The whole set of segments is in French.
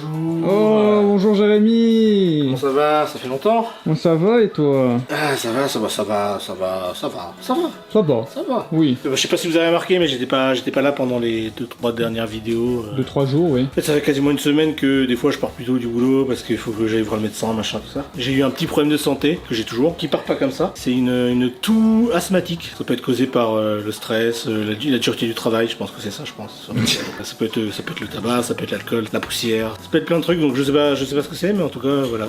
Bonjour. Oh, bonjour Jérémy. Comment ça va? Ça fait longtemps? Comment ça va et toi? Ah, ça va. Ça va. Ça va. Oui. Je sais pas si vous avez remarqué, mais j'étais pas là pendant les 2-3 dernières vidéos. 2-3 jours, oui. En fait, ça fait quasiment une semaine que des fois je pars plus tôt du boulot parce qu'il faut que j'aille voir le médecin, machin, tout ça. J'ai eu un petit problème de santé que j'ai toujours, qui part pas comme ça. C'est une toux asthmatique. Ça peut être causé par le stress, la dureté du travail. Je pense que c'est ça, ça peut être le tabac, ça peut être l'alcool, la poussière. Ça peut être plein de trucs. Donc je sais pas ce que c'est, mais en tout cas voilà.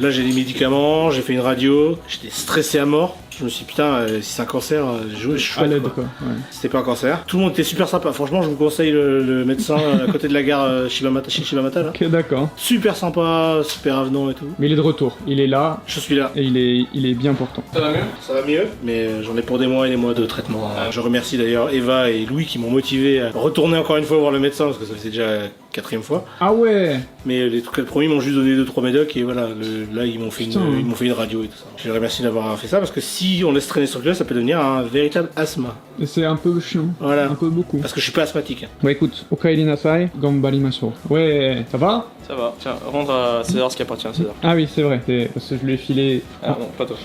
Là j'ai des médicaments, j'ai fait une radio, j'étais stressé à mort. Je me suis dit putain, si c'est un cancer, je suis À l'aide quoi. Ouais. C'était pas un cancer. Tout le monde était super sympa. Franchement, je vous conseille le médecin à côté de la gare chez Shibamata là. Ok, d'accord. Super sympa, super avenant et tout. Mais il est de retour. Il est là. Je suis là. Et il est bien portant. Ça va mieux? Ça va mieux, mais j'en ai pour des mois et des mois de traitement. Je remercie d'ailleurs Eva et Louis qui m'ont motivé à retourner encore une fois voir le médecin parce que ça faisait déjà la 4e fois. Ah ouais. Mais les premiers m'ont juste donné 2-3 médocs et voilà, là ils m'ont fait une radio et tout ça. Je les remercie d'avoir fait ça parce que si on laisse traîner sur là, ça peut devenir un véritable asthme. Et c'est un peu chiant. Voilà. Un peu beaucoup. Parce que je suis pas asthmatique. Bah écoute, Okaeli Nasai, Gambarimashou. Ouais, ça va? Ça va, tiens, rendre à César ce qui appartient à César. Ah oui, c'est vrai, parce que je lui ai filé. Ah non, pas toi.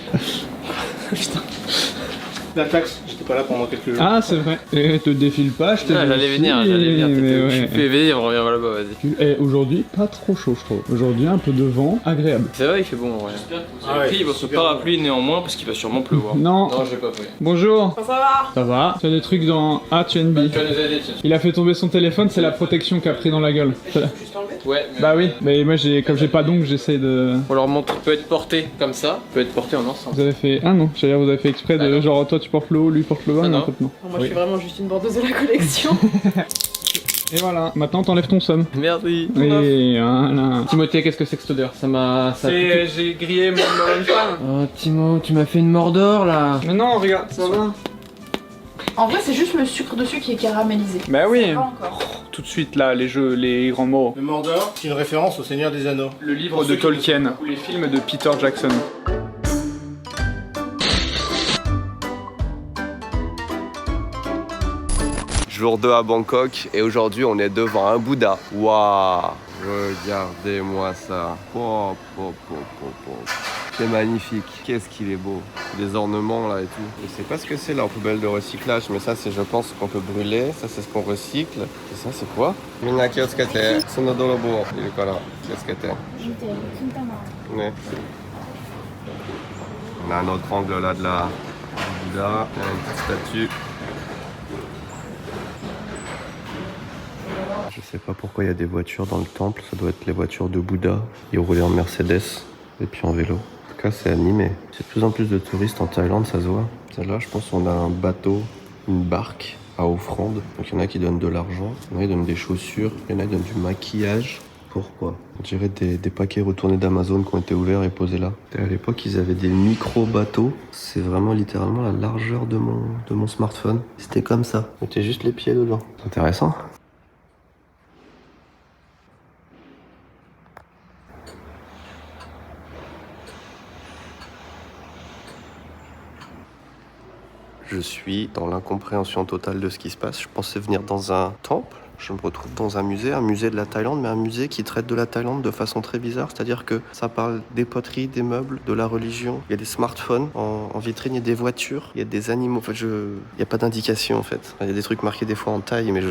Putain. La taxe, j'étais pas là pendant quelques jours. Ah, c'est vrai. Et te défile pas, je t'ai Ah, j'allais venir, t'étais occupé, vas-y, on revient là-bas, vas-y. Et aujourd'hui, pas trop chaud, je trouve. Aujourd'hui, un peu de vent, agréable. C'est vrai, il fait bon en vrai. Ah ouais, il va se parapluie néanmoins parce qu'il va sûrement pleuvoir. Non. Non, j'ai pas pris. Bonjour. Ça va? Ça va? Tu as des trucs dans HNB. Tu vas nous aider, tiens. Il a fait tomber son téléphone, c'est la protection qu'a pris dans la gueule. Juste enlever? Ouais, Bah oui, mais moi comme j'ai pas d'ongles, j'essaie de. on leur montre, peut être porté comme ça, peut être porté en ensemble. Vous avez fait. Ah non, j'allais dire, vous avez fait exprès de Ah non. genre toi tu portes le haut, lui porte le bas, Ah mais en non. fait non. Moi je suis vraiment juste une bordeuse de la collection. Et voilà, maintenant t'enlèves ton somme. Merci. Et voilà. Timothée, qu'est-ce que c'est que cette odeur? Ça m'a. J'ai grillé mon femme. Oh Timo, tu m'as fait une mordor là. Mais non, regarde, ça va. En vrai, c'est juste le sucre dessus qui est caramélisé. Bah oui. Pas encore. Tout de suite là, les jeux, les grands mots. Le Mordor, c'est une référence au Seigneur des Anneaux. Le livre de Tolkien, ou les films de Peter Jackson. Jour 2 à Bangkok et aujourd'hui on est devant un Bouddha. Waouh, regardez-moi ça. Oh, oh, oh, oh, oh. C'est magnifique. Qu'est-ce qu'il est beau. Les ornements là et tout. Je sais pas ce que c'est là en poubelle de recyclage, mais ça c'est je pense qu'on peut brûler. Ça c'est ce qu'on recycle. Et ça c'est quoi? Minna kyotsukete. Sonodorobo. Il est quoi là? Kyotsukete. Ouais. On a un autre angle là de la Bouddha. Il y a une petite statue. Je sais pas pourquoi il y a des voitures dans le temple, ça doit être les voitures de Bouddha. Ils roulaient en Mercedes et puis en vélo. En tout cas, c'est animé. C'est de plus en plus de touristes en Thaïlande, ça se voit. Celle-là, je pense qu'on a un bateau, une barque à offrande. Donc il y en a qui donnent de l'argent, il y en a qui donnent des chaussures, il y en a qui donnent du maquillage. Pourquoi? On dirait des paquets retournés d'Amazon qui ont été ouverts et posés là. Et à l'époque, ils avaient des micro-bateaux. C'est vraiment littéralement la largeur de mon smartphone. C'était comme ça. On mettait juste les pieds dedans. C'est intéressant. Je suis dans l'incompréhension totale de ce qui se passe. Je pensais venir dans un temple. Je me retrouve dans un musée de la Thaïlande, mais un musée qui traite de la Thaïlande de façon très bizarre. C'est-à-dire que ça parle des poteries, des meubles, de la religion. Il y a des smartphones en vitrine, il y a des voitures, il y a des animaux. Enfin, il n'y a pas d'indication en fait. Il y a des trucs marqués des fois en thaï, mais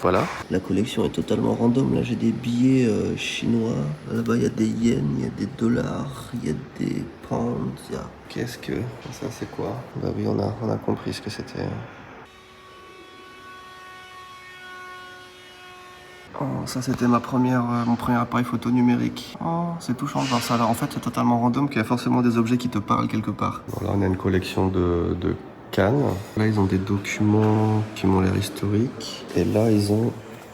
voilà. La collection est totalement random. Là, j'ai des billets chinois. Là-bas, il y a des yens, il y a des dollars, il y a des pounds. Qu'est-ce que... Ça, c'est quoi? Bah oui, on a compris ce que c'était. Oh, ça c'était mon premier appareil photo numérique. Oh, c'est touchant de voir ça. Alors en fait, c'est totalement random qu'il y a forcément des objets qui te parlent quelque part. Bon, là, on a une collection de cannes. Là, ils ont des documents qui m'ont l'air historiques. Et là, ils ont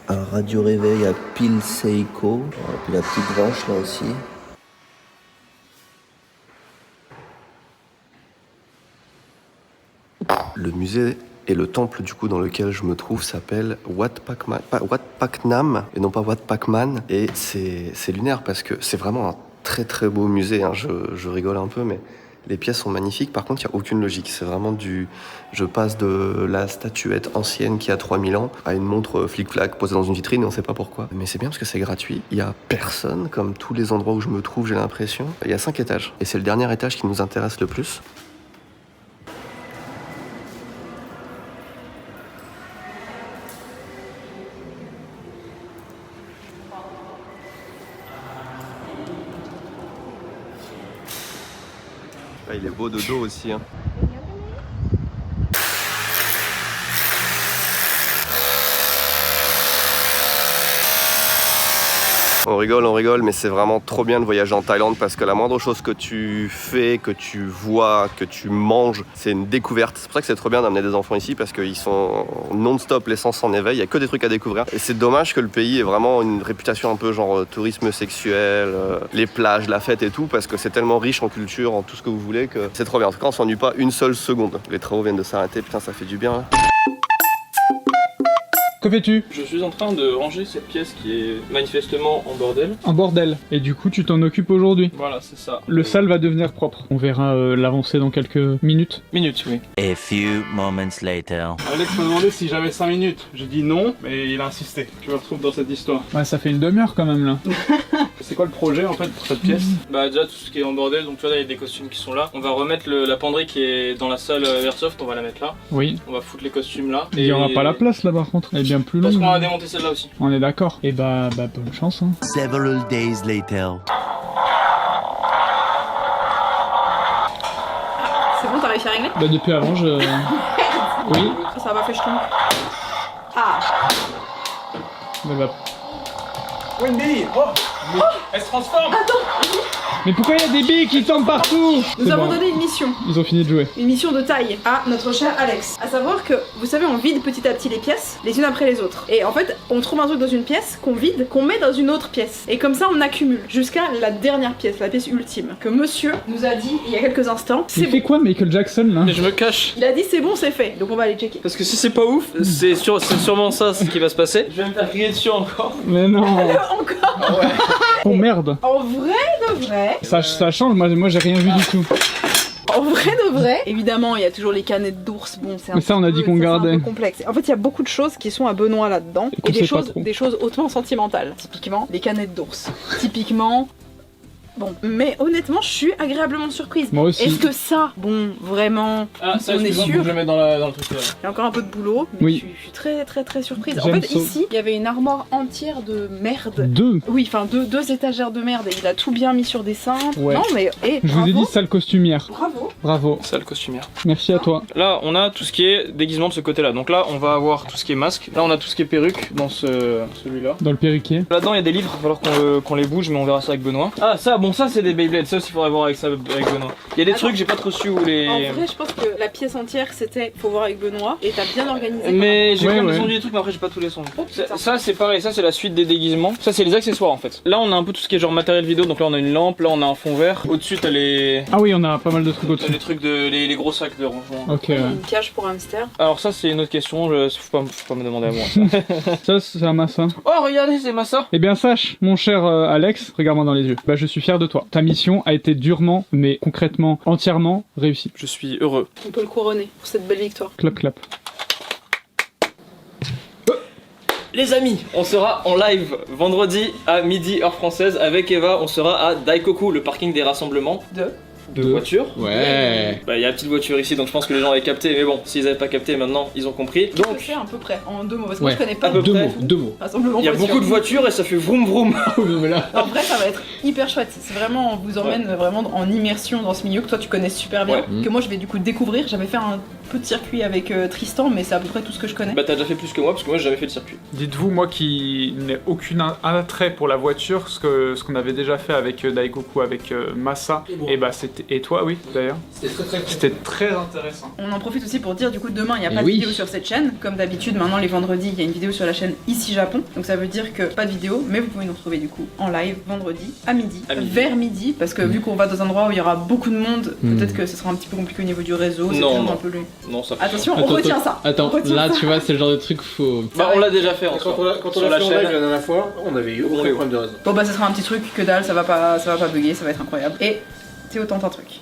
un radio-réveil à pile Seiko. Et puis la petite branche là aussi. Le musée et le temple du coup dans lequel je me trouve s'appelle Wat Pak Nam et non pas Wat Pak Man. Et c'est lunaire parce que c'est vraiment un très très beau musée, hein. Je rigole un peu mais Les pièces sont magnifiques, par contre il n'y a aucune logique. C'est vraiment je passe de la statuette ancienne qui a 3000 ans à une montre flic-flac posée dans une vitrine et on sait pas pourquoi. Mais c'est bien parce que c'est gratuit. Il y a personne, comme tous les endroits où je me trouve, j'ai l'impression. Il y a 5 étages. Et c'est le dernier étage qui nous intéresse le plus. Ah, il est beau de dos aussi. Hein. On rigole, mais c'est vraiment trop bien de voyager en Thaïlande parce que la moindre chose que tu fais, que tu vois, que tu manges, c'est une découverte. C'est pour ça que c'est trop bien d'amener des enfants ici parce qu'ils sont non-stop, les sens en éveil, il n'y a que des trucs à découvrir. Et c'est dommage que le pays ait vraiment une réputation un peu genre tourisme sexuel, les plages, la fête et tout, parce que c'est tellement riche en culture, en tout ce que vous voulez, que c'est trop bien. En tout cas, on s'ennuie pas une seule seconde. Les travaux viennent de s'arrêter, putain, ça fait du bien. Hein. Que fais-tu? Je suis en train de ranger cette pièce qui est manifestement en bordel. En bordel. Et du coup, tu t'en occupes aujourd'hui. Voilà, c'est ça. Le sale va devenir propre. On verra l'avancée dans quelques minutes. Minutes, oui. A few moments later. Alex m'a demandé si j'avais 5 minutes. J'ai dit non, mais il a insisté. Je me retrouve dans cette histoire. Ouais, ça fait une demi-heure quand même là. C'est quoi le projet en fait pour cette pièce? Bah déjà tout ce qui est en bordel, donc tu vois là il y a des costumes qui sont là. On va remettre la penderie qui est dans la salle Airsoft, on va la mettre là. Oui. On va foutre les costumes là. Il y aura pas la place là par contre. Elle est bien plus Parce longue. qu'on va démonter celle-là aussi. On est d'accord. Et bah bonne chance hein. Several days later. C'est bon, t'as réussi à régler? Bah depuis avant je... Oui. Ça va, fait je tombe. Ah. Bah. Wendy! Oh! Elle se transforme! Mais pourquoi il y a des billes qui tombent partout? Nous C'est avons bon. donné une mission. Ils ont fini de jouer. Une mission de taille à notre cher Alex. À savoir que, vous savez, on vide petit à petit les pièces, les unes après les autres. Et en fait, on trouve un truc dans une pièce qu'on vide, qu'on met dans une autre pièce. Et comme ça, on accumule jusqu'à la dernière pièce, la pièce ultime, que monsieur nous a dit il y a quelques instants. Il C'est fait bon. quoi Michael Jackson là? Mais je me cache. Il a dit c'est bon, c'est fait. Donc on va aller checker. Parce que si c'est pas ouf, c'est sûrement ça ce qui va se passer. Je vais me faire crier dessus encore. Mais non. Encore. Oh merde. En vrai de vrai. Ça change, moi j'ai rien vu du tout. En vrai de vrai, évidemment, il y a toujours les canettes d'ours. Bon, c'est un Mais ça, on a dit qu'on c'est gardait. un peu complexe. En fait, il y a beaucoup de choses qui sont à Benoît là-dedans qu'on et sait pas trop. des choses hautement sentimentales. Typiquement, les canettes d'ours. Typiquement. Bon, mais honnêtement, je suis agréablement surprise. Moi aussi. Est-ce que ça, bon, vraiment, Ah ça on est excuse-moi, sûr? faut que je le mets dans le truc là. Il y a encore un peu de boulot, mais Oui. je suis très très très surprise. En J'aime fait, ça. ici, il y avait une armoire entière de merde. Deux. Oui, enfin deux étagères de merde et il a tout bien mis sur des cintres. Ouais. Non, mais Je vous ai dit sale costumière. Bravo. Bravo. Ça le costumière. Merci à toi. Là on a tout ce qui est déguisement de ce côté là. Donc là on va avoir tout ce qui est masque. Là on a tout ce qui est perruque dans celui-là. Dans le perruquier. Là-dedans il y a des livres, il va falloir qu'on les bouge mais on verra ça avec Benoît. Ah ça, bon ça c'est des Beyblades, ça aussi il faudrait voir avec Benoît. Il y a des Attends. trucs j'ai pas trop su où les... En vrai, je pense que la pièce entière c'était faut voir avec Benoît et t'as bien organisé. Mais j'ai Ouais, quand même ouais. descendu des trucs mais après j'ai pas tous les sons. Oh, putain. Ça c'est pareil, ça c'est la suite des déguisements. Ça c'est les accessoires en fait. Là on a un peu tout ce qui est genre matériel vidéo, donc là on a une lampe, là on a un fond vert. Au-dessus t'as les... Ah oui, on a pas mal de trucs T'as au-dessus. les trucs de... les gros sacs de rangement. Ok, ouais. Une cage pour hamster. Alors ça c'est une autre question, faut pas me demander à moi. Ça, c'est un massa. Oh regardez c'est Massa. Eh bien, sache, mon cher Alex, regarde-moi dans les yeux. Bah, je suis fier de toi. Ta mission a été durement, mais concrètement, entièrement réussie. Je suis heureux. On peut le couronner pour cette belle victoire. Clap, clap. Les amis, on sera en live vendredi à midi heure française avec Eva. On sera à Daikoku, le parking des rassemblements de voitures. Ouais. Bah il y a la petite voiture ici donc je pense que les gens avaient capté mais bon s'ils avaient pas capté maintenant ils ont compris. Donc, Donc je fais à peu près en 2 mots parce que Ouais. moi je connais pas à peu du près. Deux mots. rassemblement Il y a voiture. beaucoup de voitures et ça fait vroom vroom. Mais là... En vrai, ça va être hyper chouette. C'est vraiment, on vous emmène vraiment en immersion dans ce milieu que toi tu connais super bien, Ouais. que moi je vais du coup découvrir. J'avais fait un peu de circuit avec Tristan, mais c'est à peu près tout ce que je connais. Bah t'as déjà fait plus que moi parce que moi j'ai jamais fait le circuit. Dites-vous, moi qui n'ai aucun attrait pour la voiture, ce qu'on avait déjà fait avec Daikoku, avec Massa, et bah c'était. Et toi, oui, d'ailleurs. C'était très intéressant. On en profite aussi pour dire du coup demain il n'y a Eh pas de oui. vidéo sur cette chaîne. Comme d'habitude maintenant les vendredis il y a une vidéo sur la chaîne Ici Japon. Donc ça veut dire que pas de vidéo mais vous pouvez nous retrouver du coup en live vendredi à midi, vers midi parce que vu qu'on va dans un endroit où il y aura beaucoup de monde, peut-être que ce sera un petit peu compliqué au niveau du réseau. C'est Non, peut-être non. un peu long. Non ça. Attention, on retient ça. Attends, On retient là, ça. tu vois, c'est le genre de truc faut... Bah on l'a déjà fait en Quand soi. on Sur l'a la fait en chaîne. live la dernière fois, on avait eu aucun problème de réseau. Bon bah ça sera un petit truc que dalle, ça va pas bugger, ça va être incroyable. Et Théo tente un truc.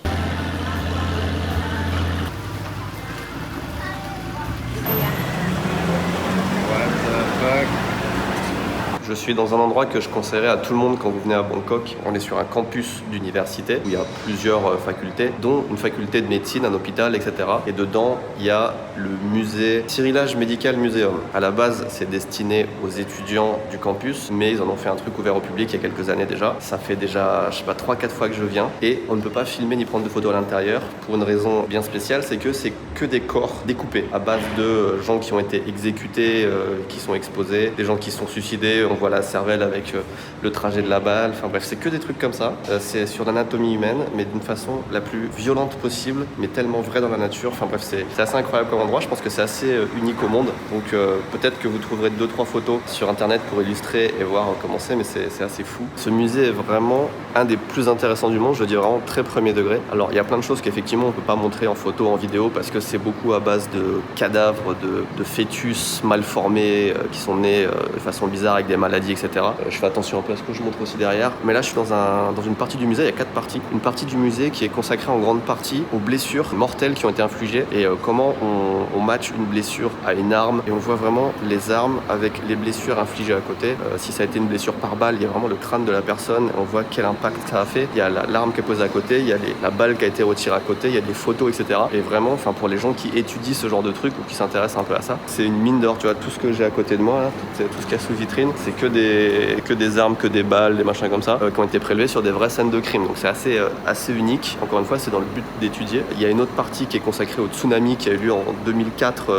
Je suis dans un endroit que je conseillerais à tout le monde quand vous venez à Bangkok. On est sur un campus d'université où il y a plusieurs facultés, dont une faculté de médecine, un hôpital, etc. Et dedans, il y a le musée Cyrilage Medical Museum. À la base, c'est destiné aux étudiants du campus, mais ils en ont fait un truc ouvert au public il y a quelques années déjà. Ça fait déjà, je sais pas, 3-4 fois que je viens. Et on ne peut pas filmer ni prendre de photos à l'intérieur pour une raison bien spéciale, c'est que des corps découpés à base de gens qui ont été exécutés, qui sont exposés, des gens qui sont suicidés. On voit la cervelle avec le trajet de la balle. Enfin bref, c'est que des trucs comme ça. C'est sur l'anatomie humaine, mais d'une façon la plus violente possible, mais tellement vraie dans la nature. Enfin bref, c'est assez incroyable comme endroit. Je pense que c'est assez unique au monde. Donc peut-être que vous trouverez 2-3 photos sur internet pour illustrer et voir comment c'est, mais c'est assez fou. Ce musée est vraiment un des plus intéressants du monde, je dis vraiment très premier degré. Alors il y a plein de choses qu'effectivement on peut pas montrer en photo, en vidéo, parce que c'est beaucoup à base de cadavres, de fœtus mal formés, qui sont nés de façon bizarre avec des maladies, etc. Je fais attention un peu à ce que je montre aussi derrière. Mais là je suis dans une partie du musée, il y a 4 parties. Une partie du musée qui est consacrée en grande partie aux blessures mortelles qui ont été infligées et comment on match une blessure à une arme, et on voit vraiment les armes avec les blessures infligées à côté. Si ça a été une blessure par balle, il y a vraiment le crâne de la personne, on voit quel impact ça a fait. Il y a l'arme qui est posée à côté, il y a la balle qui a été retirée à côté, il y a des photos, etc. Et vraiment, enfin pour les gens qui étudient ce genre de trucs ou qui s'intéressent un peu à ça, c'est une mine d'or. Tu vois, tout ce que j'ai à côté de moi, là, tout ce qu'il y a sous vitrine, c'est que des armes, que des balles, des machins comme ça, qui ont été prélevés sur des vraies scènes de crime. Donc c'est assez unique. Encore une fois, c'est dans le but d'étudier. Il y a une autre partie qui est consacrée au tsunami qui a eu lieu en 2004,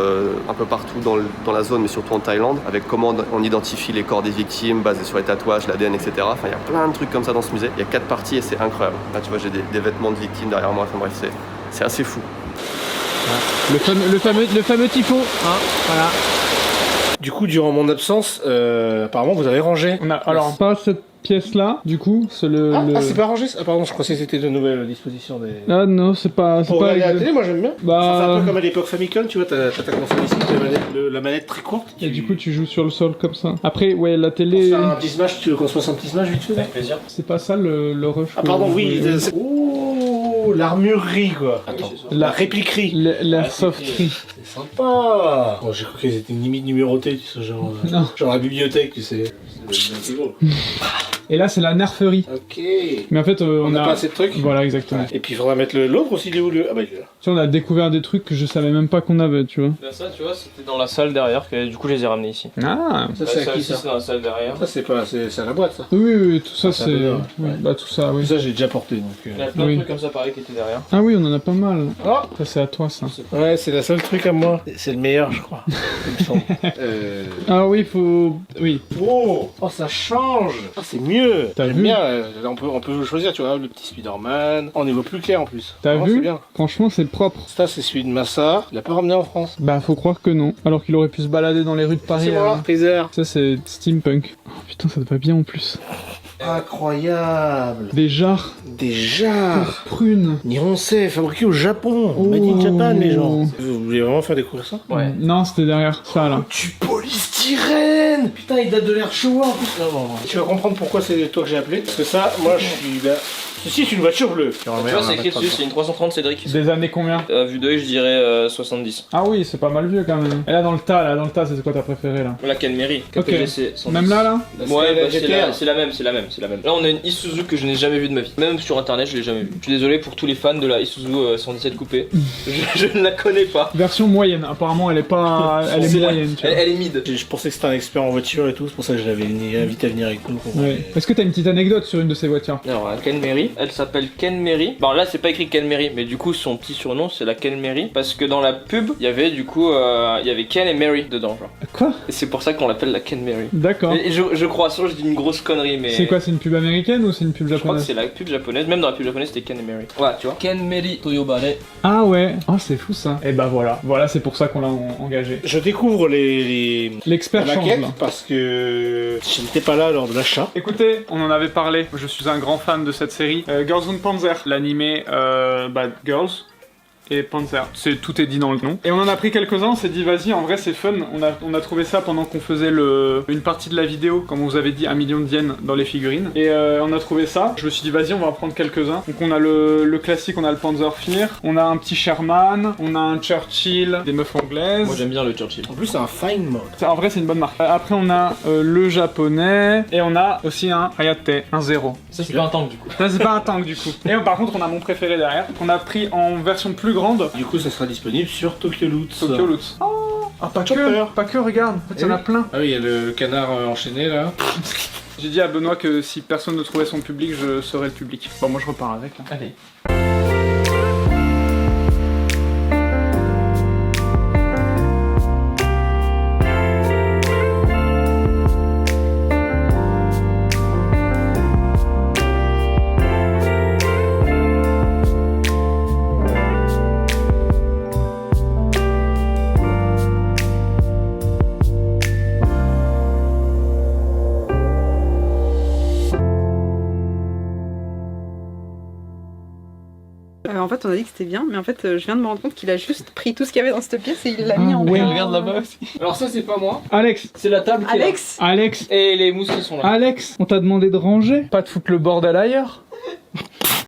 un peu partout dans la zone, mais surtout en Thaïlande, avec comment on identifie les corps des victimes basés sur les tatouages, l'ADN, etc. Enfin, il y a plein de trucs comme ça dans ce musée. Il y a 4 parties et c'est incroyable. Là, tu vois, j'ai des vêtements de victimes derrière moi. Enfin bref, c'est assez fou. Le fameux typhon, hein, voilà. Du coup, durant mon absence, apparemment, vous avez rangé. Alors, pas cette pièce-là, du coup, c'est c'est pas rangé ça. Ah, pardon, je croyais que c'était de nouvelles dispositions des... Ah non, c'est pas... Pour regarder la télé, moi j'aime bien. Bah... C'est un peu comme à l'époque Famicom, tu vois, t'as commencé ici, la manette très courte. Et du coup, tu joues sur le sol comme ça. Après, ouais, la télé... On se fait un petit smash, tu veux qu'on se fasse un petit smash vite fait? Avec plaisir. C'est pas ça le rush. Ah pardon, oui. Oh, l'armurerie quoi. Attends, la répliquerie. La softerie. C'est sympa. Bon, j'ai cru qu'elles étaient limite numérotées, tu sais, genre la bibliothèque, tu sais. Et là, c'est la nerferie. Ok. Mais en fait, on a pas assez de trucs. Voilà, exactement. Et puis il faudra mettre l'autre aussi, il est où le... Ah bah il est là. Tu vois, on a découvert des trucs que je savais même pas qu'on avait, tu vois. Là, ça, tu vois, c'était dans la salle derrière, que du coup, je les ai ramenés ici. Ah. Ça c'est à qui aussi, ça? c'est dans la salle derrière. Ça c'est à la boîte ça. Oui, tout ça, ça c'est... dedans, Oui, ouais. bah tout ça, oui. Tout ça j'ai déjà porté donc... Il y a plein de Oui. trucs comme ça, pareil, qui étaient derrière. Ah oui, on en a pas mal. Oh. Ça, c'est à toi, ça. Ouais, c'est la seule truc à moi. C'est le meilleur, je crois. Il me semble. Ah oui, faut... Oui. Oh, ça change. Ah, c'est mieux. T'as J'aime vu? bien. On peut choisir, tu vois, le petit Spider-Man. On y voit plus clair en plus. T'as Vraiment, vu? c'est bien. Franchement, c'est propre. Ça, c'est celui de Massa. Il l'a pas ramené en France. Bah, faut croire que non. Alors qu'il aurait pu se balader dans les rues de Paris. C'est moi, Freezer. Ça, c'est steampunk. Oh putain, ça te va bien en plus. Incroyable. Des jarres. Des jarres. Prunes. Nihonsei, fabriqué au Japon. Made in Japan, les gens. Vous voulez vraiment faire découvrir ça? Ouais. Non, c'était derrière. Ça, là. Du polystyrène. Putain, il date de l'ère Showa en plus. Non. Tu vas comprendre pourquoi c'est toi que j'ai appelé. Parce que ça, moi, je suis là. Ceci est une voiture bleue. Tu vois, c'est écrit dessus, c'est une 330 Cédric. Des années combien? À vue d'œil, je dirais 70. Ah oui, c'est pas mal vieux quand même. Et là, dans le tas, c'est quoi ta préférée, là? La Kenmeri. Ok. KPGC 110. Même là Ouais, bah, GTR. c'est la même. Là, on a une Isuzu que je n'ai jamais vue de ma vie. Même sur internet, je l'ai jamais vue. Je suis désolé pour tous les fans de la Isuzu 117 coupée. je ne la connais pas. Version moyenne, apparemment elle est pas... elle est moyenne, tu vois. Elle est mid. Je pensais que c'était un expert en voiture et tout, c'est pour ça que je l'avais invité à venir avec nous. Ouais. Est-ce que t'as une petite anecdote sur une de ces voitures? Alors, la Kenmeri, elle s'appelle Kenmeri. Bon, là, c'est pas écrit Kenmeri, mais du coup, son petit surnom, c'est la Kenmeri. Parce que dans la pub, il y avait du coup, il y avait Ken et Mary dedans, genre. Quoi? Et c'est pour ça qu'on l'appelle la Kenmeri. D'accord. Et je crois, sinon je dis une grosse connerie, mais. C'est quoi, c'est une pub américaine ou c'est une pub Je crois que japonaise? c'est la pub japonaise, même dans la pub japonaise c'était Ken et Mary. Voilà, tu vois. Kenmeri Toyobare. Ah ouais. Ah, c'est fou ça. Et bah voilà, c'est pour ça qu'on l'a engagé. Je découvre L'expert la change maquette là. parce que je n'étais pas là lors de l'achat. Écoutez, on en avait parlé, je suis un grand fan de cette série. Girls on Panzer, l'animé Bad Girls. et Panzer. Tout est dit dans le nom. Et on en a pris quelques-uns, on s'est dit vas-y, en vrai c'est fun. On a trouvé ça pendant qu'on faisait une partie de la vidéo, comme on vous avait dit, 1 million de yens dans les figurines. Et on a trouvé ça. Je me suis dit vas-y, on va en prendre quelques-uns. Donc on a le classique, on a le Panzer Fear, on a un petit Sherman, on a un Churchill, des meufs anglaises. Moi j'aime bien le Churchill. En plus, c'est un fine mode. En vrai, c'est une bonne marque. Après, on a le japonais et on a aussi un Hayate, un 0. Ça c'est pas un tank du coup. Ça, c'est pas un tank du coup. Et par contre, on a mon préféré derrière, qu'on a pris en version plus grande. Du coup, ça sera disponible sur Tokyo Loot. Tokyo Loot. Oh, Ah, pas pas que, regarde. En fait, il y en a plein. Ah oui, il y a le canard enchaîné là. J'ai dit à Benoît que si personne ne trouvait son public, je serais le public. Bon, moi je repars avec. Hein. Allez. En fait, on a dit que c'était bien, mais en fait, je viens de me rendre compte qu'il a juste pris tout ce qu'il y avait dans cette pièce et il l'a mis en ouais. bas. Regarde là-bas aussi. Alors ça c'est pas moi. Alex, C'est la table qui est là. Alex Alex, Et les mousses qui sont là. Alex, on t'a demandé de ranger. Pas de foutre le bordel ailleurs.